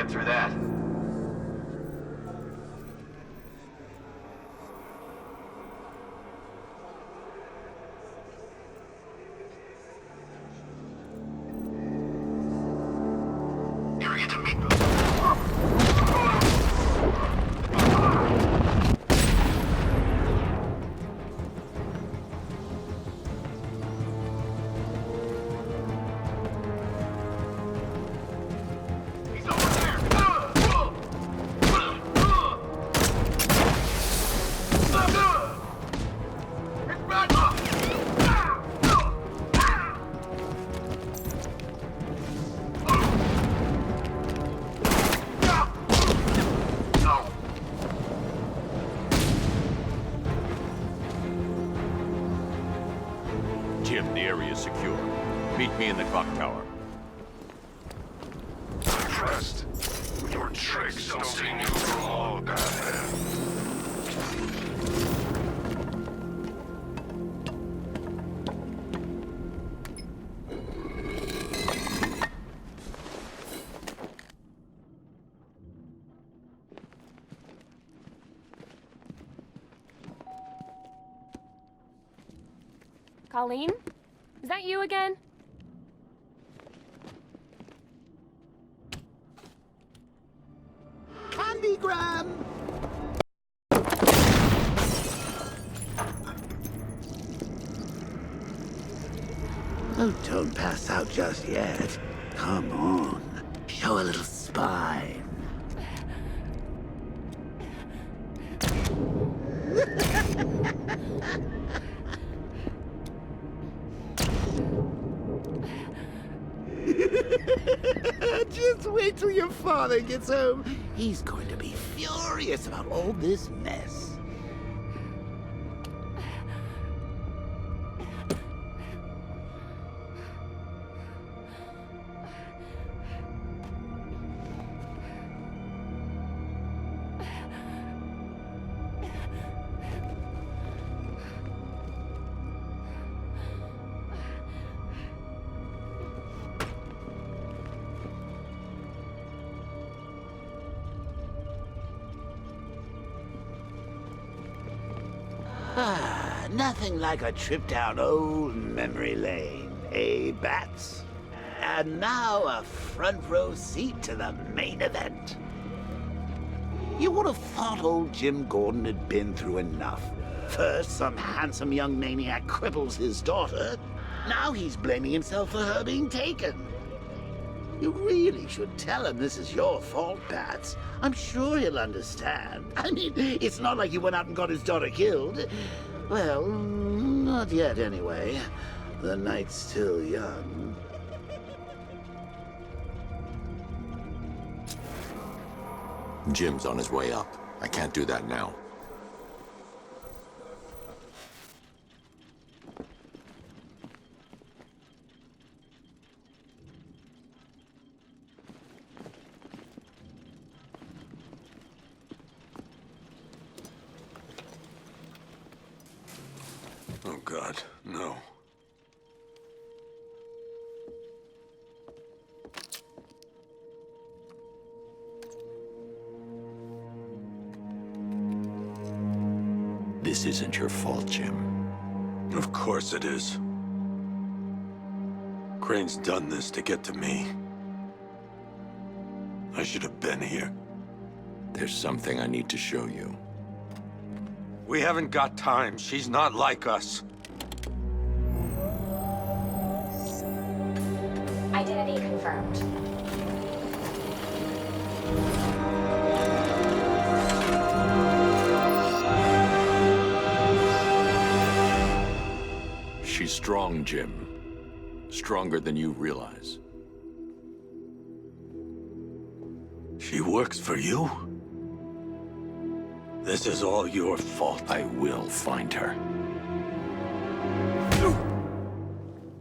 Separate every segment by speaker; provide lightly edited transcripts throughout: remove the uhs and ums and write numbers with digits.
Speaker 1: get through that.
Speaker 2: Jim, the area is secure. Meet me in the clock tower.
Speaker 3: Impressed. Your tricks don't sting you from all bad.
Speaker 4: Colleen? Is that you again?
Speaker 5: Candygram! Oh, don't pass out just yet. Come on. Show a little spine. Just wait till your father gets home. He's going to be furious about all this mess. Nothing like a trip down old memory lane, eh, Bats? And now a front row seat to the main event. You would have thought old Jim Gordon had been through enough. First, some handsome young maniac cripples his daughter. Now he's blaming himself for her being taken. You really should tell him this is your fault, Bats. I'm sure he'll understand. I mean, it's not like you went out and got his daughter killed. Well, not yet anyway. The night's still young.
Speaker 2: Jim's on his way up. I can't do that now.
Speaker 3: Oh, God, no.
Speaker 2: This isn't your fault, Jim.
Speaker 3: Of course it is. Crane's done this to get to me. I should have been here.
Speaker 2: There's something I need to show you.
Speaker 3: We haven't got time. She's not like us.
Speaker 6: Identity confirmed.
Speaker 2: She's strong, Jim. Stronger than you realize.
Speaker 3: She works for you? This is all your fault.
Speaker 2: I will find her.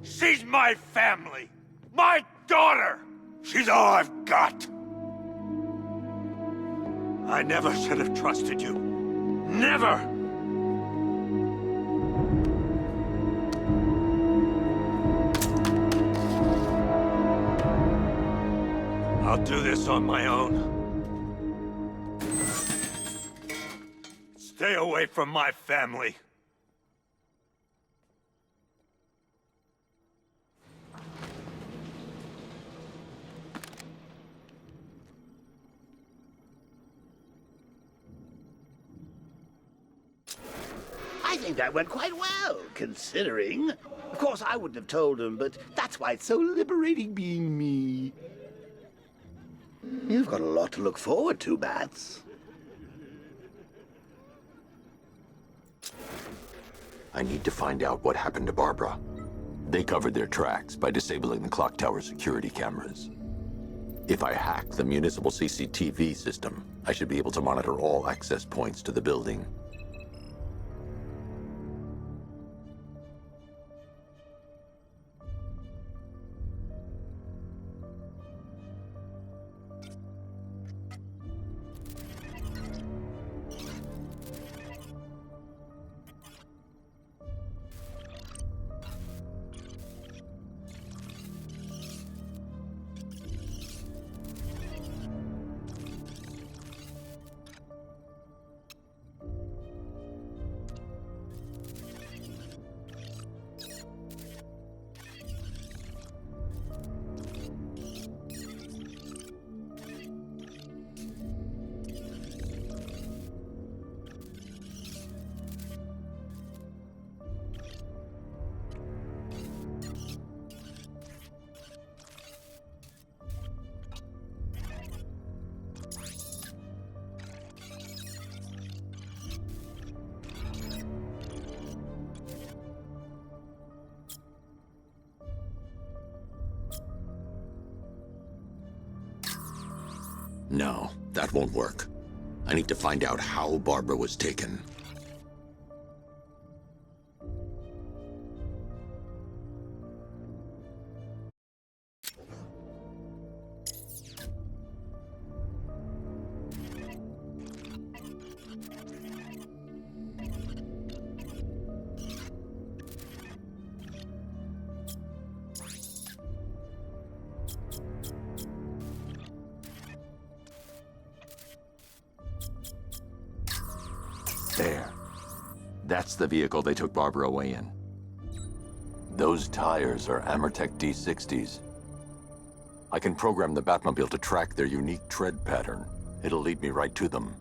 Speaker 3: She's my family! My daughter! She's all I've got! I never should have trusted you. Never! I'll do this on my own. Stay away from my family.
Speaker 5: I think that went quite well, considering. Of course, I wouldn't have told him, but that's why it's so liberating being me. You've got a lot to look forward to, Bats.
Speaker 2: I need to find out what happened to Barbara. They covered their tracks by disabling the clock tower security cameras. If I hack the municipal CCTV system, I should be able to monitor all access points to the building. No, that won't work. I need to find out how Barbara was taken. There. That's the vehicle they took Barbara away in. Those tires are Amertech D60s. I can program the Batmobile to track their unique tread pattern. It'll lead me right to them.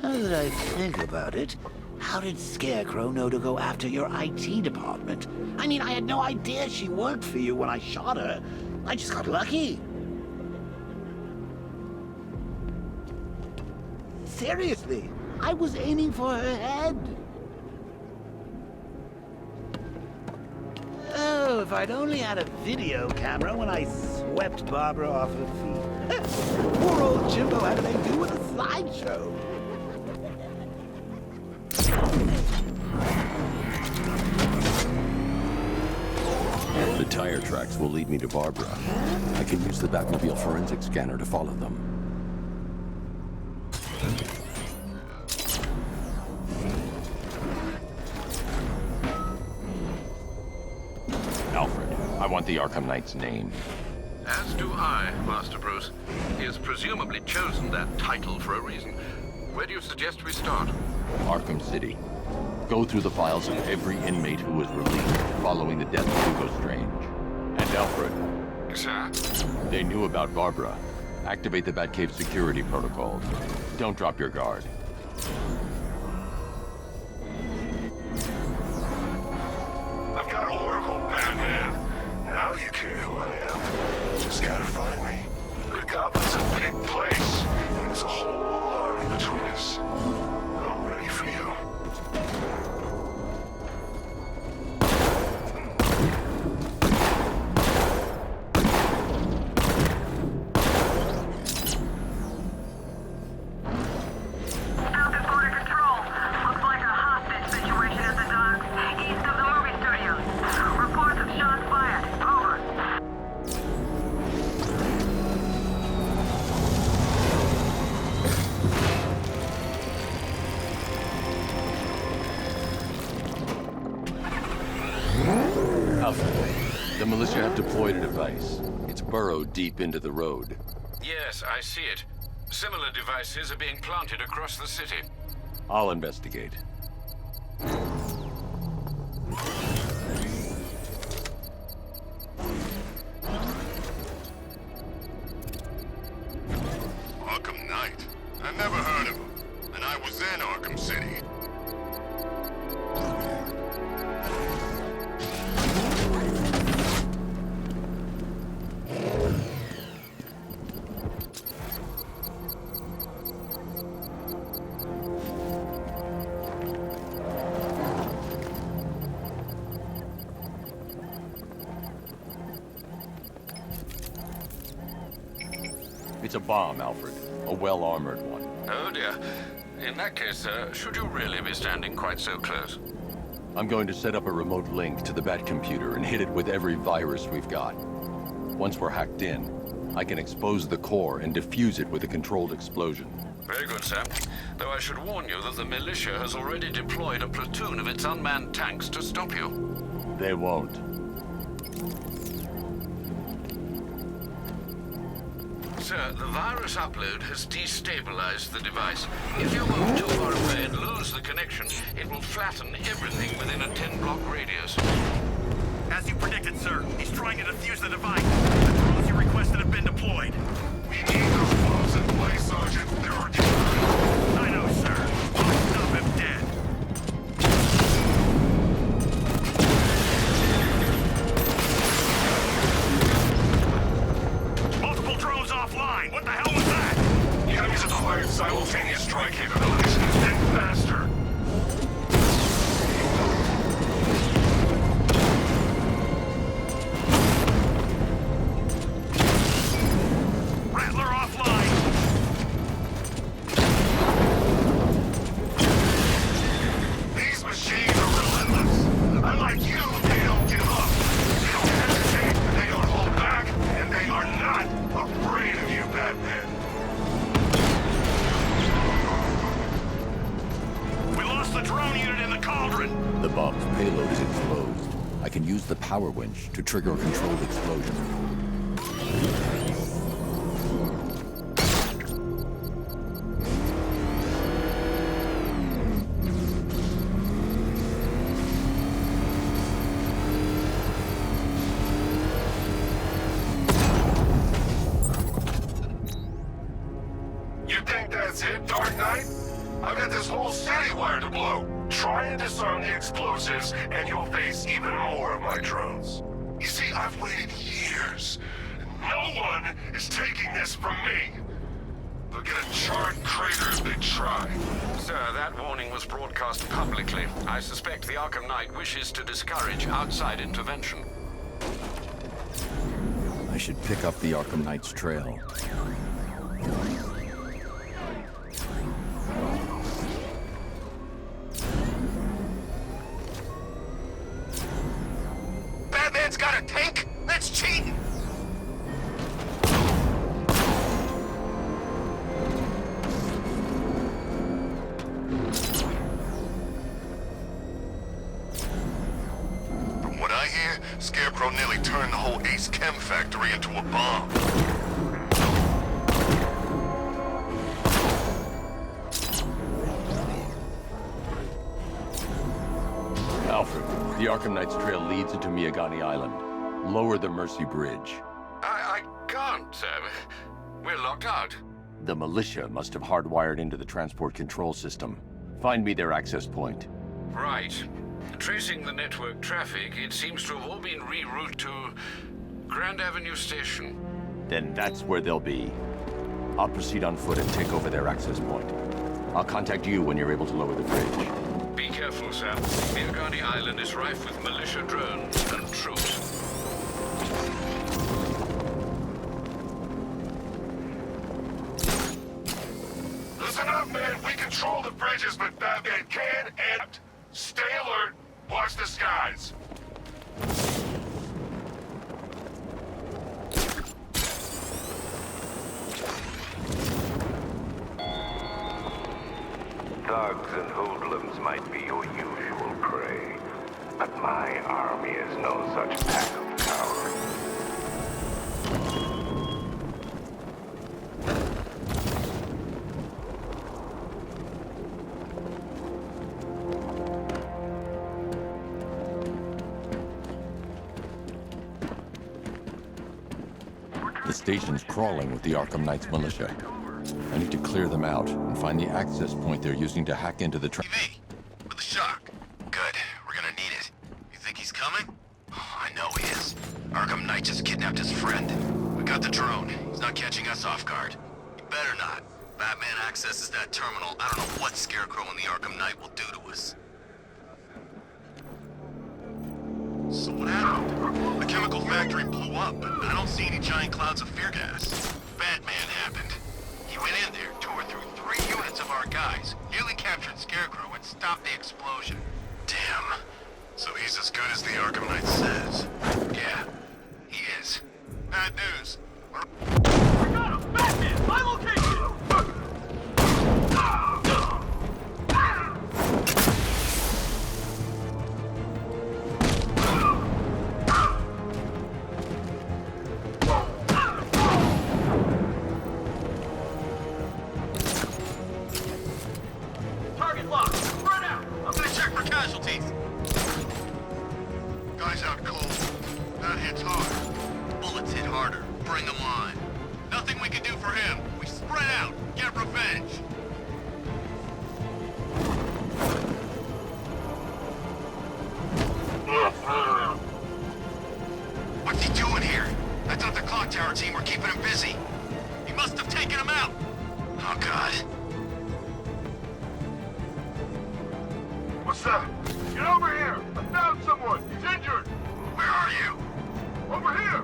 Speaker 5: Now that I think about it, how did Scarecrow know to go after your IT department? I mean, I had no idea she worked for you when I shot her. I just got lucky. Seriously, I was aiming for her head. Oh, if I'd only had a video camera when I swept Barbara off her feet. Poor old Jimbo had to make do with a slideshow.
Speaker 2: The tire tracks will lead me to Barbara. I can use the Batmobile forensic scanner to follow them. Alfred, I want the Arkham Knight's name.
Speaker 3: As do I, Master Bruce. He has presumably chosen that title for a reason. Where do you suggest we start?
Speaker 2: Arkham City. Go through the files of every inmate who was released following the death of Hugo Strange. And Alfred,
Speaker 3: Sir?
Speaker 2: they knew about Barbara. Activate the Batcave security protocols. Don't drop your guard.
Speaker 3: I've got Oracle, Batman. Now you care who I am. Just gotta find me. The Goblin's a big place, and there's a whole army between us. I'm ready for you.
Speaker 1: Falcon Border Control. Looks like a hostage situation at the docks east of the movie studios. Reports of shots fired. Over.
Speaker 2: deployed a device. It's burrowed deep into the road.
Speaker 7: Yes, I see it. Similar devices are being planted across the city.
Speaker 2: I'll investigate.
Speaker 3: Arkham Knight? I never heard of him. And I was in Arkham City.
Speaker 2: It's a bomb, Alfred. A well-armored one.
Speaker 7: Oh dear. In that case, should you really be standing quite so close?
Speaker 2: I'm going to set up a remote link to the Bat computer and hit it with every virus we've got. Once we're hacked in, I can expose the core and defuse it with a controlled explosion.
Speaker 7: Very good, sir. Though I should warn you that the militia has already deployed a platoon of its unmanned tanks to stop you.
Speaker 2: They won't.
Speaker 7: Sir, the virus upload has destabilized the device. If you move too far away and lose the connection, it will flatten everything within a 10-block radius.
Speaker 8: As you predicted, sir, he's trying to defuse the device. The drones you requested have been deployed.
Speaker 3: We need those bombs in place, Sergeant. They're ridiculous.
Speaker 8: I know, sir. I'll stop him dead. Multiple drones offline. What the hell was that?
Speaker 3: The enemies acquired simultaneous strike capabilities and faster.
Speaker 8: Rattler offline.
Speaker 3: These machines are relentless. Unlike you, they don't give up. They don't hesitate, they don't hold back, and they are not afraid of you, Batman.
Speaker 8: We lost the drone unit in the cauldron.
Speaker 2: The bomb's payload is exposed. I can use the power winch to trigger a controlled explosion.
Speaker 3: You think that's it, Dark Knight? I've got this whole city wired to blow. Try and disarm the explosives, and you'll face even more of my drones. You see, I've waited years. No one is taking this from me. They'll get a charred crater if they try.
Speaker 7: Sir, that warning was broadcast publicly. I suspect the Arkham Knight wishes to discourage outside intervention.
Speaker 2: I should pick up the Arkham Knight's trail.
Speaker 3: Batman's got a tank? That's cheating! From what I hear, Scarecrow nearly turned the whole Ace Chem factory into a bomb.
Speaker 2: Alfred, the Arkham Knight's trail leads into Miagani Island. Lower the Mercy Bridge.
Speaker 7: I can't, sir. We're locked out.
Speaker 2: The militia must have hardwired into the transport control system. Find me their access point.
Speaker 7: Right. Tracing the network traffic, it seems to have all been rerouted to Grand Avenue Station.
Speaker 2: Then that's where they'll be. I'll proceed on foot and take over their access point. I'll contact you when you're able to lower the bridge.
Speaker 7: Be careful, sir. Miagani Island is rife with militia drones and troops.
Speaker 3: Listen up, man. We control the bridges, but Batman can and stay alert. Watch the skies.
Speaker 9: Thugs and hoodlums might be your usual prey, but my army is no such pack of cowards.
Speaker 10: The station's crawling with the Arkham Knights militia. I need to clear them out and find the access point they're using to hack into the
Speaker 11: TV, with the shock. Good, we're gonna need it. You think he's coming? Oh, I know he is. Arkham Knight just kidnapped his friend. We got the drone. He's not catching us off guard. He better not. Batman accesses that terminal. I don't know what Scarecrow and the Arkham Knight will do to us. So what happened? The chemical factory blew up, but I don't see any giant clouds of fear gas. Batman happened. He went in there, tore through 3 units of our guys, nearly captured Scarecrow, and stopped the explosion. Damn. So he's as good as the Arkham Knight says. Yeah, he is. Bad news.
Speaker 8: We got him! Batman! My location! Target locked. Spread out.
Speaker 11: I'm gonna check for casualties. Guy's out cold. That hits hard. Bullets hit harder. Bring them on. Nothing we can do for him. We spread out. Get revenge. What's he doing here? I thought the clock tower team were keeping him busy. He must have taken him out. Oh, God.
Speaker 3: What's that? Get over here! I found someone! He's injured!
Speaker 11: Where are you?
Speaker 3: Over here!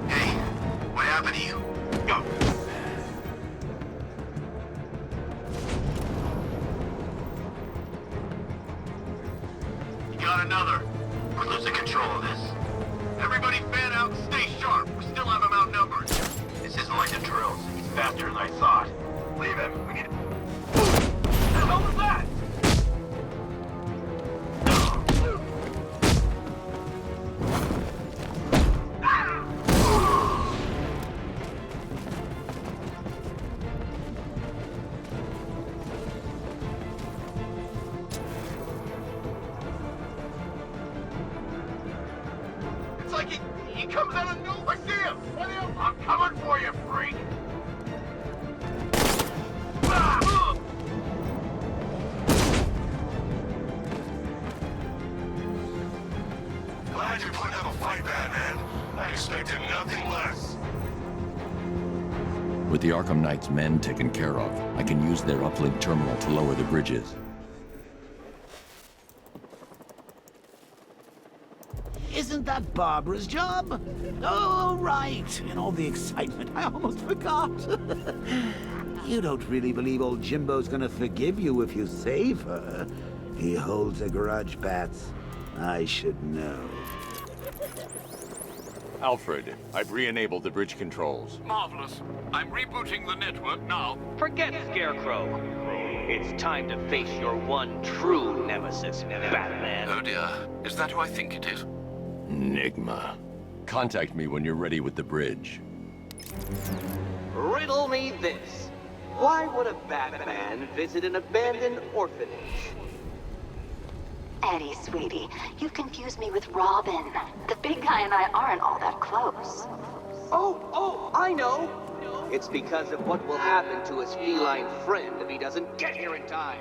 Speaker 11: Hey, what happened to you? Go. You got another. We're losing control of this. Everybody fan out and stay sharp. We still have him outnumbered. This isn't like the drills. He's faster than I thought. Leave him. We need... What the hell was that? It's like he comes out of nowhere. I see him! I'm coming for you, freak!
Speaker 3: Glad you're putting up a fight, Batman. I expected nothing less.
Speaker 10: With the Arkham Knight's men taken care of, I can use their uplink terminal to lower the bridges.
Speaker 5: Isn't that Barbara's job? Oh, right. In all the excitement, I almost forgot. You don't really believe old Jimbo's gonna forgive you if you save her. He holds a grudge, Bats. I should know.
Speaker 10: Alfred, I've re-enabled the bridge controls.
Speaker 7: Marvelous. I'm rebooting the network now.
Speaker 12: Forget Scarecrow. It's time to face your one true nemesis, Batman.
Speaker 7: Oh dear. Is that who I think it is?
Speaker 10: Enigma. Contact me when you're ready with the bridge.
Speaker 12: Riddle me this. Why would a Batman visit an abandoned orphanage?
Speaker 6: Eddie, sweetie, you confused me with Robin. The big guy and I aren't all that close.
Speaker 12: Oh, I know. It's because of what will happen to his feline friend if he doesn't get here in time.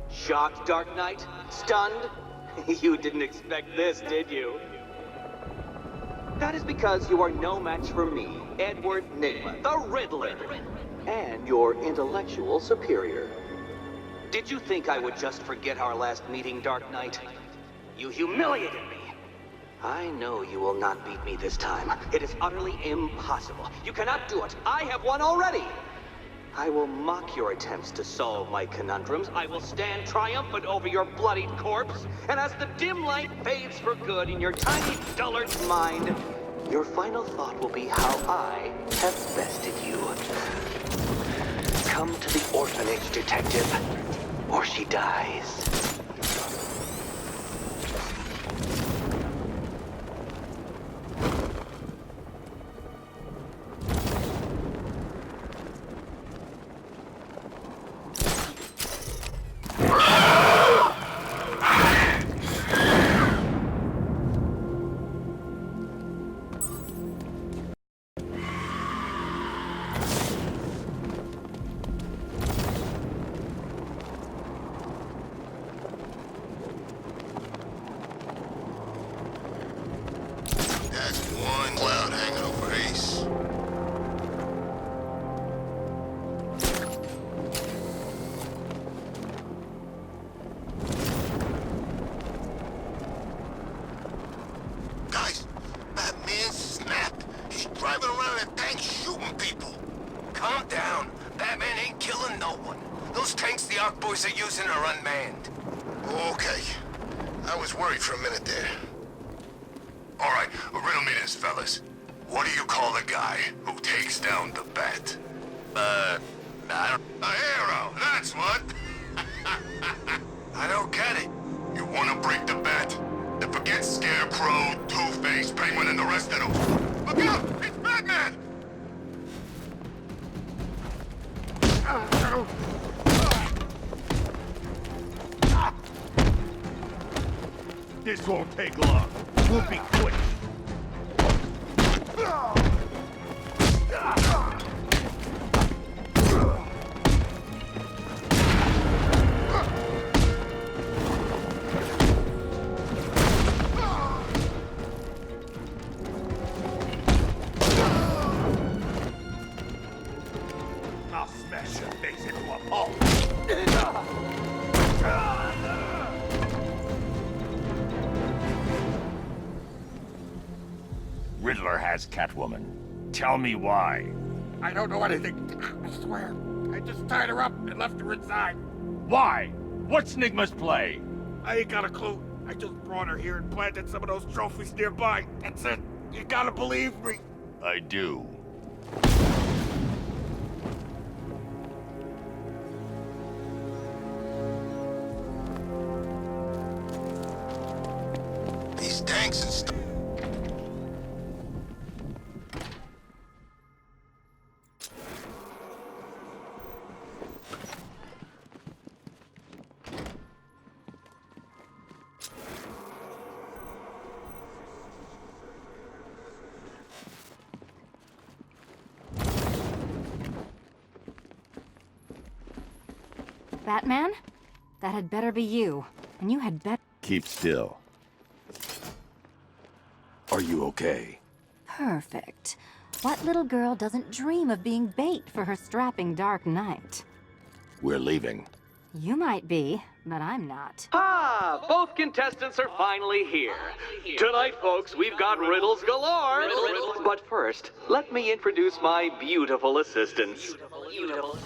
Speaker 12: Shocked, Dark Knight? Stunned? You didn't expect this, did you? That is because you are no match for me, Edward Nigma, the Riddler, and your intellectual superior. Did you think I would just forget our last meeting, Dark Knight? You humiliated me. I know you will not beat me this time. It is utterly impossible. You cannot do it. I have won already. I will mock your attempts to solve my conundrums. I will stand triumphant over your bloodied corpse. And as the dim light fades for good in your tiny dullard's mind, your final thought will be how I have bested you. Come to the orphanage, detective, or she dies.
Speaker 11: That's one cloud hanging over Ace. Guys, that man snapped. He's driving around in a tank shooting people. Calm down. Batman ain't killing no one. Those tanks the Ark boys are using are unmanned. Okay. I was worried for a minute there. All right, riddle me this, fellas. What do you call the guy who takes down the bat? I don't... A hero, that's what! I don't get it. You wanna break the bat? Then forget Scarecrow, Two-Face, Penguin, and the rest of them. Look out! It's Batman!
Speaker 8: This won't take long. We'll be quick. I'll smash your face into a pulp. Riddler has Catwoman. Tell me why.
Speaker 13: I don't know anything. I swear. I just tied her up and left her inside.
Speaker 8: Why? What's Nigma's play?
Speaker 13: I ain't got a clue. I just brought her here and planted some of those trophies nearby. That's it. You gotta believe me.
Speaker 8: I do.
Speaker 11: These tanks and stuff.
Speaker 14: Batman? That had better be you. And you had better...
Speaker 8: Keep still.
Speaker 2: Are you okay?
Speaker 14: Perfect. What little girl doesn't dream of being bait for her strapping Dark Knight?
Speaker 2: We're leaving.
Speaker 14: You might be, but I'm not.
Speaker 12: Ah, both contestants are finally here. Tonight, folks, we've got riddles galore. But first, let me introduce my beautiful assistants.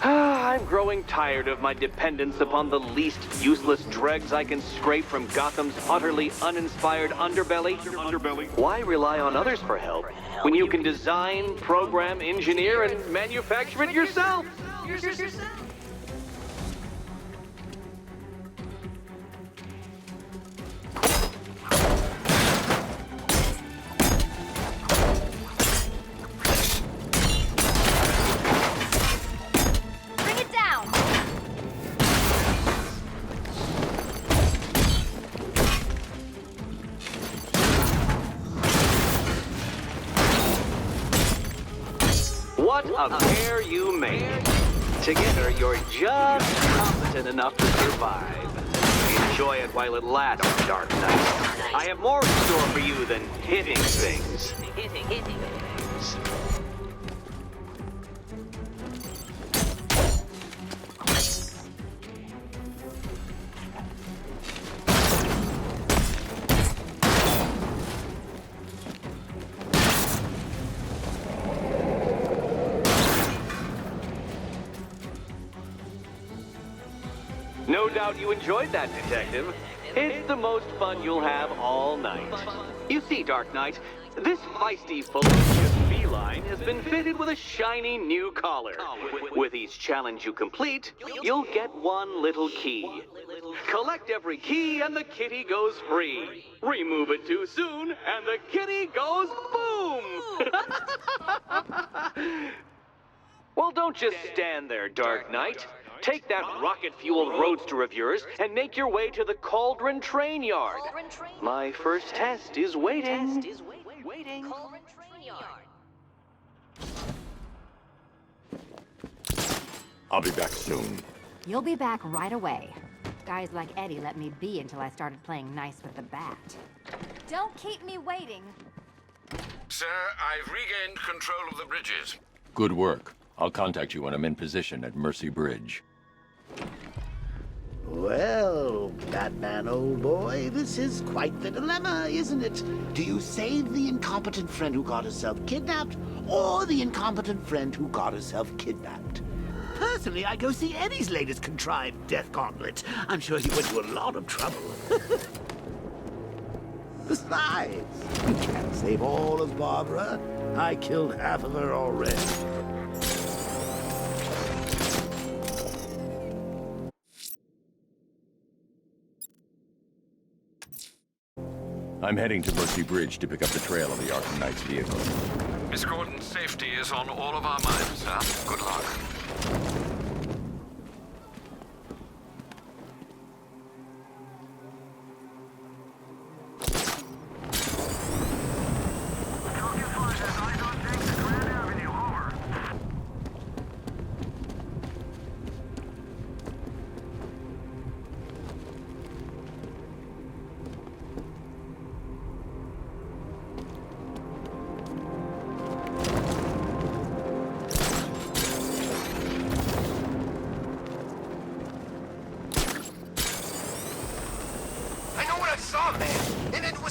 Speaker 12: I'm growing tired of my dependence upon the least useless dregs I can scrape from Gotham's utterly uninspired underbelly. Why rely on others for help when you can design, program, engineer, and manufacture it yourself? What a pair you make. Together, you're just competent enough to survive. Enjoy it while it lasts, Dark Knight. I have more in store for you than hitting things. Hitting things. No doubt you enjoyed that, Detective. It's the most fun you'll have all night. You see, Dark Knight, this feisty, ferocious feline feline has been fitted with a shiny new collar. With each challenge you complete, you'll get one little key. Collect every key and the kitty goes free. Remove it too soon and the kitty goes boom! Well, don't just stand there, Dark Knight. Take that rocket-fueled roadster of yours and make your way to the Cauldron Train Yard. My first test is waiting.
Speaker 10: I'll be back soon.
Speaker 14: You'll be back right away. Guys like Eddie let me be until I started playing nice with the bat. Don't keep me waiting.
Speaker 7: Sir, I've regained control of the bridges.
Speaker 10: Good work. I'll contact you when I'm in position at Mercy Bridge.
Speaker 5: Well, Batman, old boy, this is quite the dilemma, isn't it? Do you save the incompetent friend who got herself kidnapped, or the incompetent friend who got herself kidnapped? Personally, I go see Eddie's latest contrived death gauntlet. I'm sure he went to a lot of trouble. Besides, you can't save all of Barbara. I killed half of her already.
Speaker 10: I'm heading to Mercy Bridge to pick up the trail of the Arkham Knight's vehicle.
Speaker 7: Miss Gordon's safety is on all of our minds, sir. Good luck.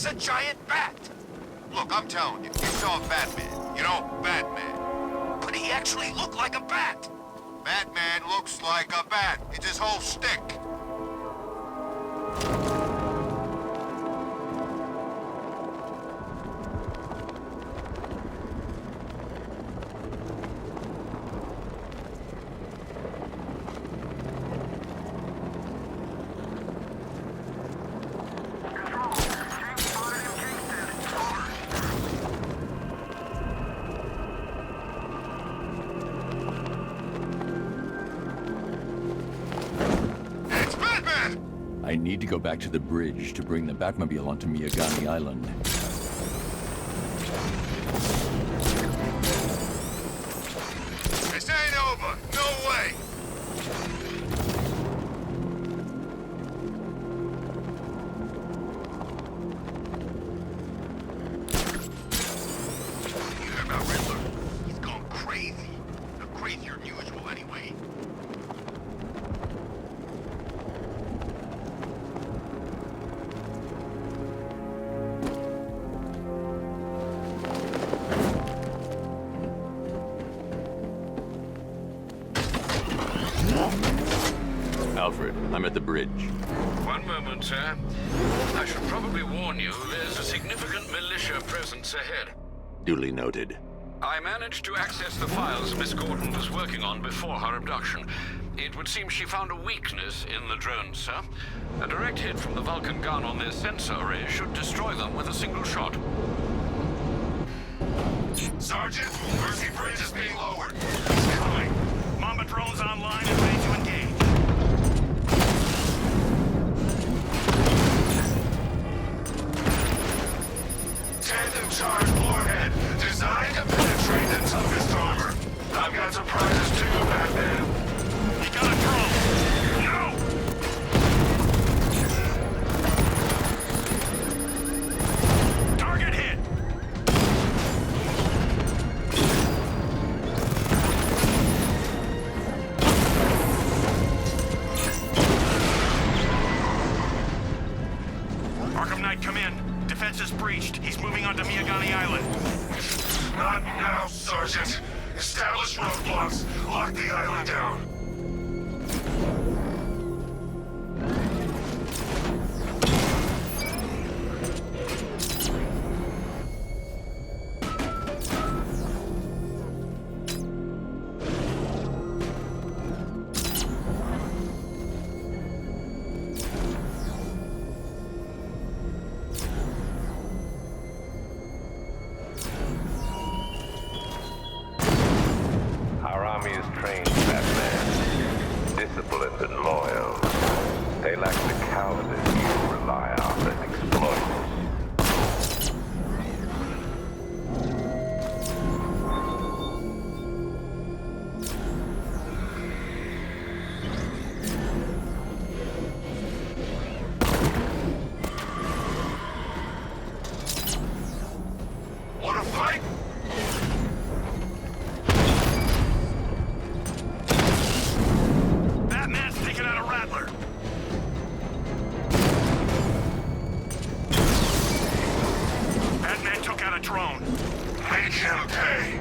Speaker 11: A giant bat! Look, I'm telling you, you saw Batman. You know, Batman. But he actually looked like a bat! Batman looks like a bat. It's his whole shtick.
Speaker 10: I need to go back to the bridge to bring the Batmobile onto Miyagani Island.
Speaker 11: This ain't over. No way. You heard about Riddler? He's gone crazy. Crazier than usual, anyway.
Speaker 10: Alfred, I'm at the bridge.
Speaker 7: One moment, sir. I should probably warn you, there's a significant militia presence ahead.
Speaker 2: Duly noted.
Speaker 7: I managed to access the files Miss Gordon was working on before her abduction. It would seem she found a weakness in the drones, sir. A direct hit from the Vulcan gun on their sensor array should destroy them with a single shot.
Speaker 11: Sergeant, Mercy Bridge is being lowered. He's coming.
Speaker 8: Mamba drones online and ready to engage.
Speaker 11: Tandem charge warhead, designed to penetrate the toughest armor. I've got surprises too, Batman.
Speaker 8: You got a drone. No! Target hit! Arkham Knight, come in. Defense is breached. He's moving onto Miyagani Island.
Speaker 11: Not now, Sergeant. Establish roadblocks. Lock the island down.
Speaker 9: disciplined and loyal. They lack the cowardice you rely on and exploit.
Speaker 3: Wanna fight?
Speaker 8: Batman's taking out a Rattler. Batman took out a drone.
Speaker 3: Make him pay.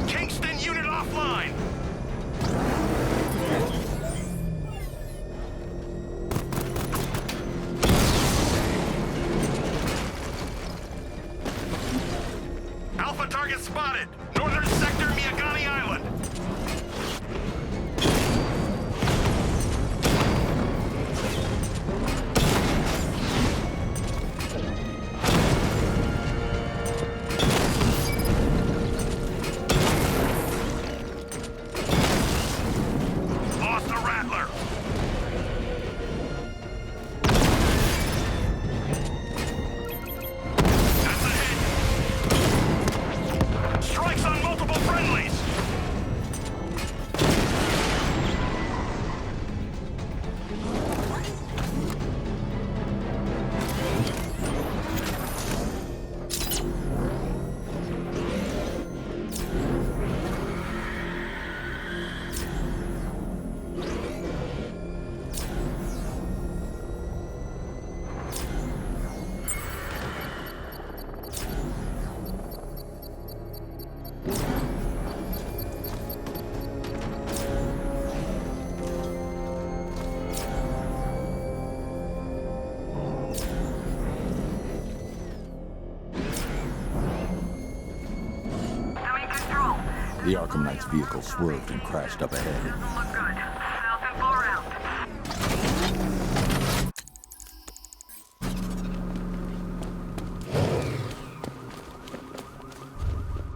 Speaker 8: Kingston unit offline. Alpha target spotted. Northern sector, Miyagani Island. Lost the Rattler. That's a hit. Strikes on multiple friendlies.
Speaker 1: Doing control.
Speaker 10: The Arkham Knight's vehicle swerved and crashed up ahead.
Speaker 1: Look good. South and far out.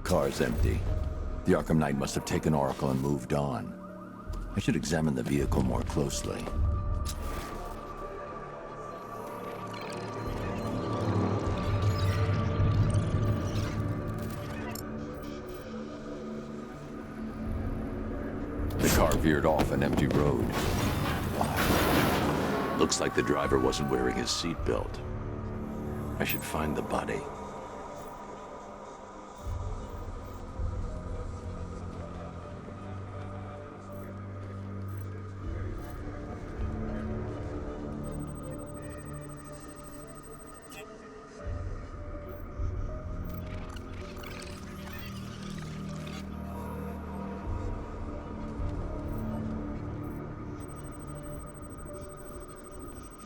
Speaker 10: Car's empty. The Arkham Knight must have taken Oracle and moved on. I should examine the vehicle more closely. The car veered off an empty road.
Speaker 2: Looks like the driver wasn't wearing his seatbelt. I should find the body.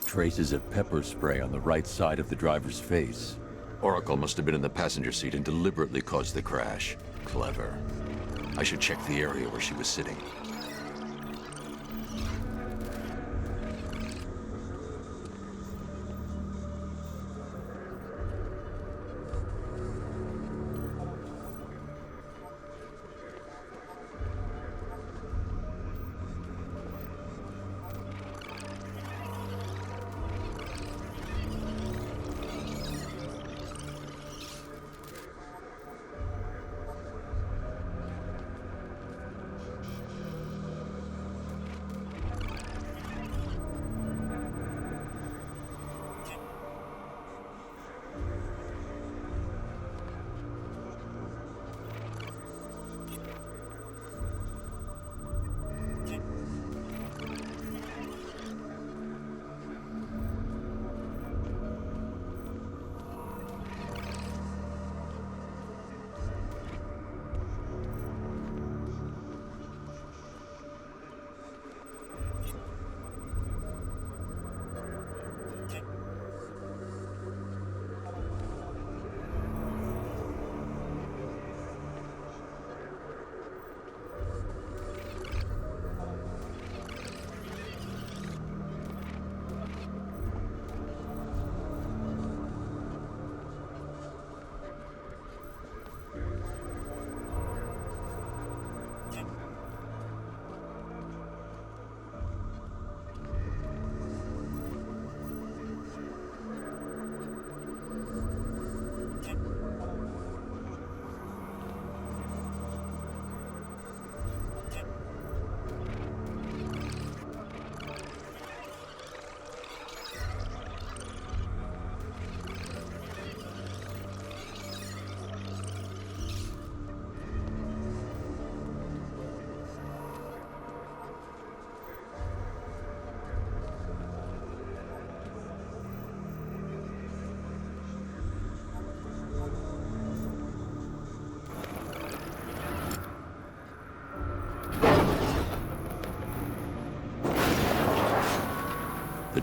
Speaker 10: Traces of pepper spray on the right side of the driver's face.
Speaker 2: Oracle must have been in the passenger seat and deliberately caused the crash. Clever. I should check the area where she was sitting.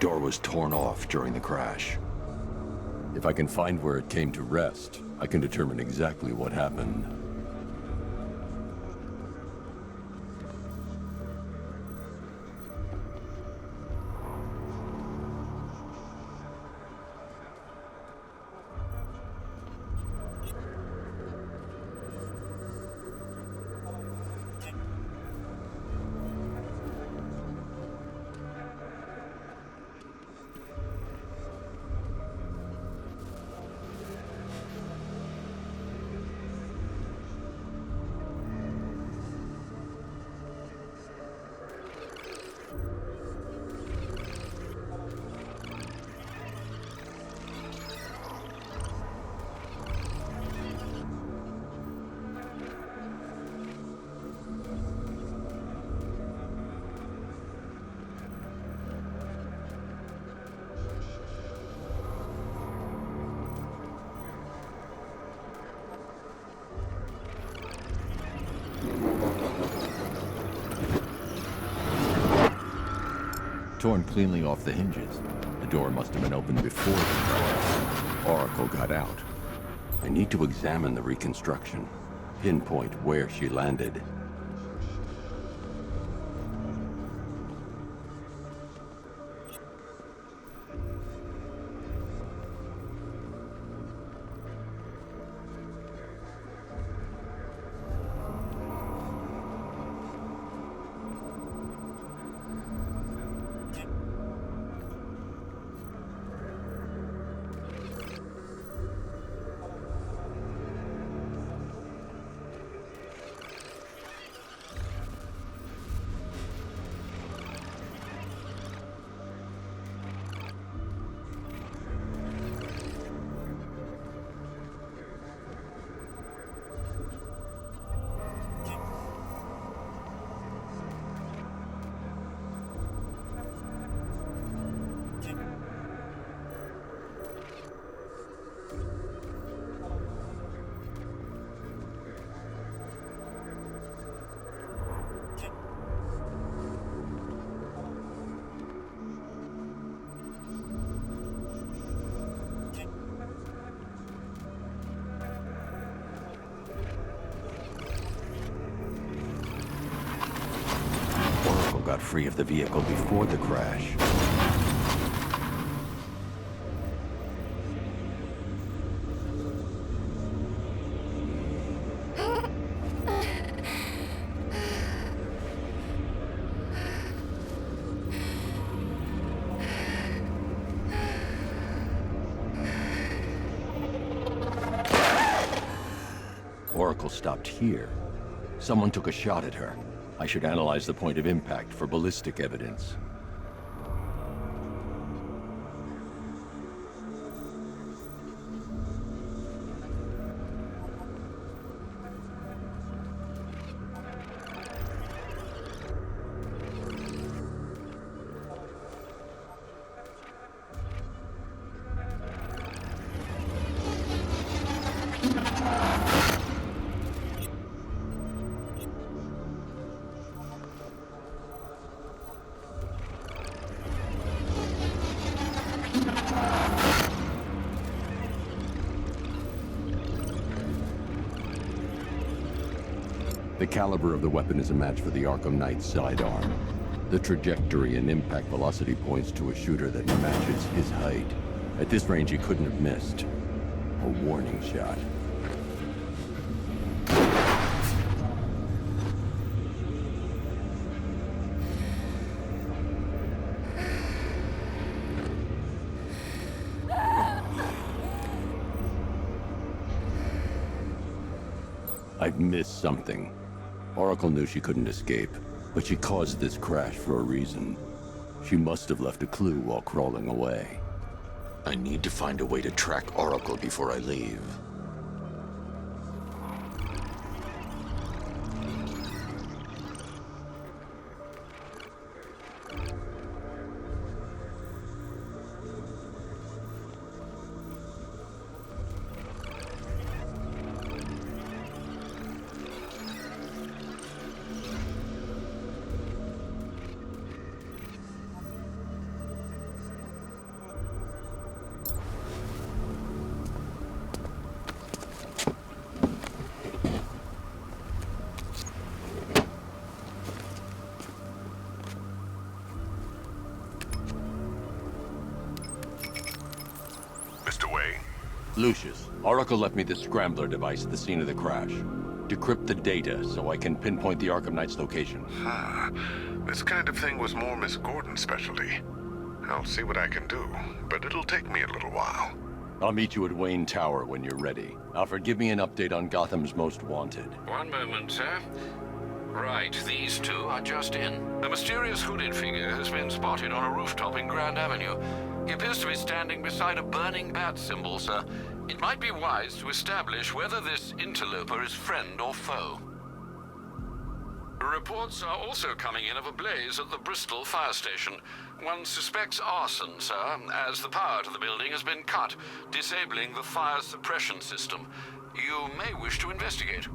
Speaker 10: door was torn off during the crash. If I can find where it came to rest, I can determine exactly what happened. Torn cleanly off the hinges. The door must have been opened before the crash. Oracle got out. I need to examine the reconstruction, pinpoint where she landed. Got free of the vehicle before the crash. Oracle stopped here. Someone took a shot at her. I should analyze the point of impact for ballistic evidence. The caliber of the weapon is a match for the Arkham Knight's sidearm. The trajectory and impact velocity points to a shooter that matches his height. At this range, he couldn't have missed. A warning shot. I've missed something. Oracle knew she couldn't escape, but she caused this crash for a reason. She must have left a clue while crawling away.
Speaker 2: I need to find a way to track Oracle before I leave.
Speaker 10: Lucius, Oracle left me the scrambler device at the scene of the crash. Decrypt the data so I can pinpoint the Arkham Knight's location.
Speaker 11: This kind of thing was more Miss Gordon's specialty. I'll see what I can do, but it'll take me a little while.
Speaker 10: I'll meet you at Wayne Tower when you're ready. Alfred, give me an update on Gotham's Most Wanted.
Speaker 7: One moment, sir. Right, these two are just in. A mysterious hooded figure has been spotted on a rooftop in Grand Avenue. He appears to be standing beside a burning bat symbol, sir. It might be wise to establish whether this interloper is friend or foe. Reports are also coming in of a blaze at the Bristol fire station. One suspects arson, sir, as the power to the building has been cut, disabling the fire suppression system. You may wish to investigate.